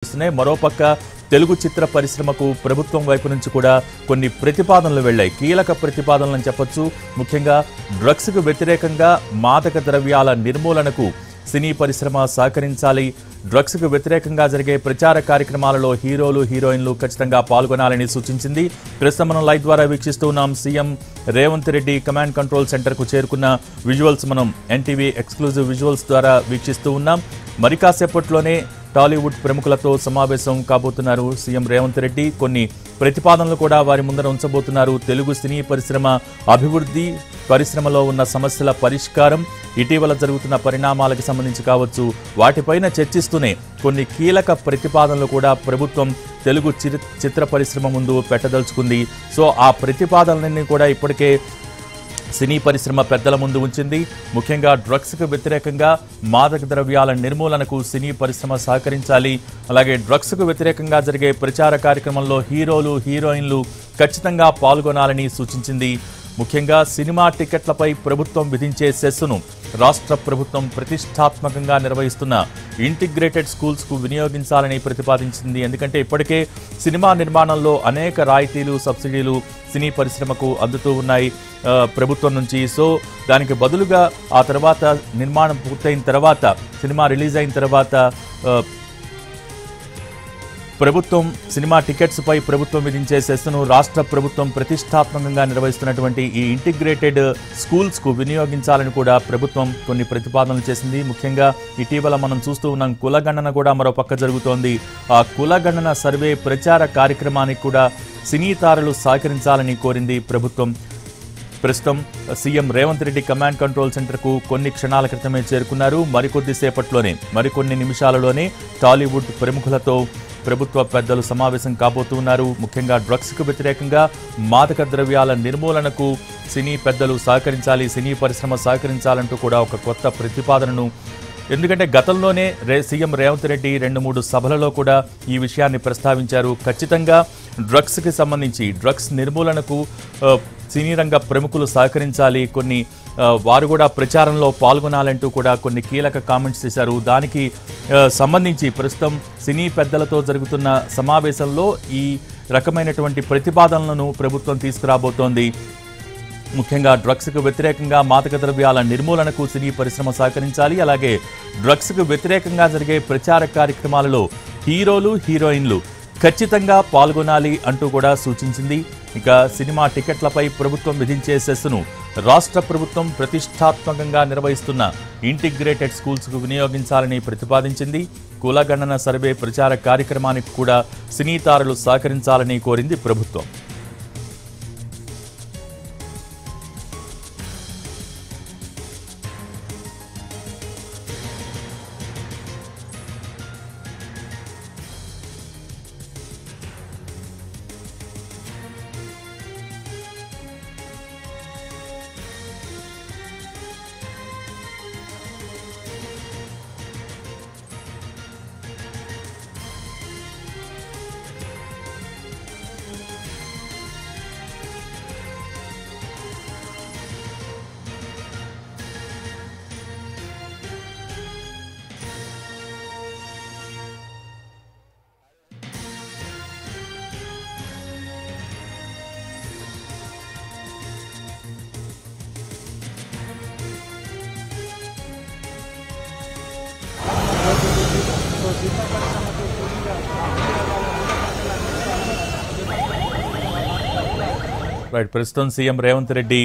మరోపక్క తెలుగు చిత్ర పరిశ్రమకు ప్రభుత్వం వైపు నుంచి కూడా కొన్ని ప్రతిపాదనలు వెళ్లాయి. కీలక ప్రతిపాదనలని చెప్పొచ్చు. ముఖ్యంగా డ్రగ్స్ కు వ్యతిరేకంగా మాదక ద్రవ్యాల నిర్మూలనకు సినీ పరిశ్రమ సహకరించాలి. డ్రగ్స్ కు వ్యతిరేకంగా జరిగే ప్రచార కార్యక్రమాలలో హీరోలు హీరోయిన్లు ఖచ్చితంగా పాల్గొనాలని సూచించింది. ప్రస్తుతం మనం లైవ్ ద్వారా వీక్షిస్తూ ఉన్నాం. CM Revanth Reddy command control centre కు చేరుకున్న విజువల్స్ మనం ఎన్టీవీ ఎక్స్క్లూజివ్ విజువల్స్ ద్వారా వీక్షిస్తూ ఉన్నాం. మరి కాసేపట్లోనే టాలీవుడ్ ప్రముఖులతో సమావేశం కాబోతున్నారు సీఎం రేవంత్ రెడ్డి. కొన్ని ప్రతిపాదనలు కూడా వారి ముందర ఉంచబోతున్నారు. తెలుగు సినీ పరిశ్రమ అభివృద్ధి, పరిశ్రమలో ఉన్న సమస్యల పరిష్కారం, ఇటీవల జరుగుతున్న పరిణామాలకు సంబంధించి కావచ్చు, వాటిపైన చర్చిస్తూనే కొన్ని కీలక ప్రతిపాదనలు కూడా ప్రభుత్వం తెలుగు చిత్ర పరిశ్రమ ముందు పెట్టదలుచుకుంది. సో ఆ ప్రతిపాదనలన్నీ కూడా ఇప్పటికే సినీ పరిశ్రమ పెద్దల ముందు ఉంచింది. ముఖ్యంగా డ్రగ్స్కు వ్యతిరేకంగా మాదక ద్రవ్యాల నిర్మూలనకు సినీ పరిశ్రమ సహకరించాలి. అలాగే డ్రగ్స్కు వ్యతిరేకంగా జరిగే ప్రచార కార్యక్రమంలో హీరోలు హీరోయిన్లు ఖచ్చితంగా పాల్గొనాలని సూచించింది. ముఖ్యంగా సినిమా టికెట్లపై ప్రభుత్వం విధించే సెస్సును రాష్ట్ర ప్రభుత్వం ప్రతిష్టాత్మకంగా నిర్వహిస్తున్న ఇంటిగ్రేటెడ్ స్కూల్స్కు వినియోగించాలని ప్రతిపాదించింది. ఎందుకంటే ఇప్పటికే సినిమా నిర్మాణంలో అనేక రాయితీలు, సబ్సిడీలు సినీ పరిశ్రమకు అందుతూ ఉన్నాయి ప్రభుత్వం నుంచి. సో దానికి బదులుగా ఆ తర్వాత నిర్మాణం పూర్తయిన తర్వాత, సినిమా రిలీజ్ అయిన తర్వాత ప్రభుత్వం సినిమా టికెట్స్ పై ప్రభుత్వం విధించే సెస్ను రాష్ట్ర ప్రభుత్వం ప్రతిష్టాత్మకంగా నిర్వహిస్తున్నటువంటి ఈ ఇంటిగ్రేటెడ్ స్కూల్స్ కు వినియోగించాలని కూడా ప్రభుత్వం కొన్ని ప్రతిపాదనలు చేసింది. ముఖ్యంగా ఇటీవల మనం చూస్తూ ఉన్నాం, కులగణన కూడా మరో పక్క జరుగుతోంది. ఆ కులగణన సర్వే ప్రచార కార్యక్రమానికి కూడా సినీ తారలు సహకరించాలని కోరింది ప్రభుత్వం. ప్రస్తుతం CM Revanth Reddy command control సెంటర్కు కొన్ని క్షణాల క్రితమే చేరుకున్నారు. మరికొన్ని నిమిషాలలోనే టాలీవుడ్ ప్రముఖులతో ప్రభుత్వ పెద్దలు సమావేశం కాబోతున్నారు. ముఖ్యంగా డ్రగ్స్కు వ్యతిరేకంగా మాదక ద్రవ్యాల నిర్మూలనకు సినీ పెద్దలు సహకరించాలి, సినీ పరిశ్రమ సహకరించాలంటూ కూడా ఒక కొత్త ప్రతిపాదనను, ఎందుకంటే గతంలోనే సీఎం రేవంత్ రెడ్డి 2-3 సభలలో కూడా ఈ విషయాన్ని ప్రస్తావించారు. ఖచ్చితంగా డ్రగ్స్కి సంబంధించి డ్రగ్స్ నిర్మూలనకు సినీ రంగ ప్రముఖులు సహకరించాలి, వారు కూడా ప్రచారంలో పాల్గొనాలంటూ కూడా కొన్ని కీలక కామెంట్స్ చేశారు. దానికి సంబంధించి ప్రస్తుతం సినీ పెద్దలతో జరుగుతున్న సమావేశంలో ఈ రకమైనటువంటి ప్రతిపాదనలను ప్రభుత్వం తీసుకురాబోతోంది. ముఖ్యంగా డ్రగ్స్కు వ్యతిరేకంగా మాదక ద్రవ్యాల నిర్మూలనకు సినీ పరిశ్రమ సహకరించాలి. అలాగే డ్రగ్స్కు వ్యతిరేకంగా జరిగే ప్రచార కార్యక్రమాలలో హీరోలు హీరోయిన్లు ఖచ్చితంగా పాల్గొనాలి అంటూ కూడా సూచించింది. ఇక సినిమా టికెట్లపై ప్రభుత్వం విధించే సెస్ను రాష్ట్ర ప్రభుత్వం ప్రతిష్టాత్మకంగా నిర్వహిస్తున్న ఇంటిగ్రేటెడ్ స్కూల్స్కు వినియోగించాలని ప్రతిపాదించింది. కులగణన సర్వే ప్రచార కార్యక్రమానికి కూడా సినీ తారలు సహకరించాలని కోరింది ప్రభుత్వం. ప్రస్తుతం CM Revanth Reddy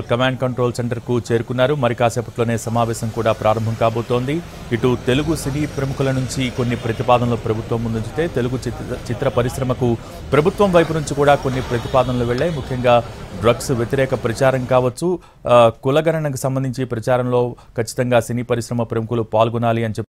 command control సెంటర్కు చేరుకున్నారు. మరి కాసేపట్లోనే సమావేశం కూడా ప్రారంభం కాబోతోంది. ఇటు తెలుగు సినీ ప్రముఖుల నుంచి కొన్ని ప్రతిపాదనలు ప్రభుత్వం ముందుంచితే, తెలుగు చిత్ర పరిశ్రమకు ప్రభుత్వం వైపు నుంచి కూడా కొన్ని ప్రతిపాదనలు వెళ్లాయి. ముఖ్యంగా డ్రగ్స్ వ్యతిరేక ప్రచారం కావచ్చు, కులగణనకు సంబంధించి ప్రచారంలో ఖచ్చితంగా సినీ పరిశ్రమ ప్రముఖులు పాల్గొనాలి అని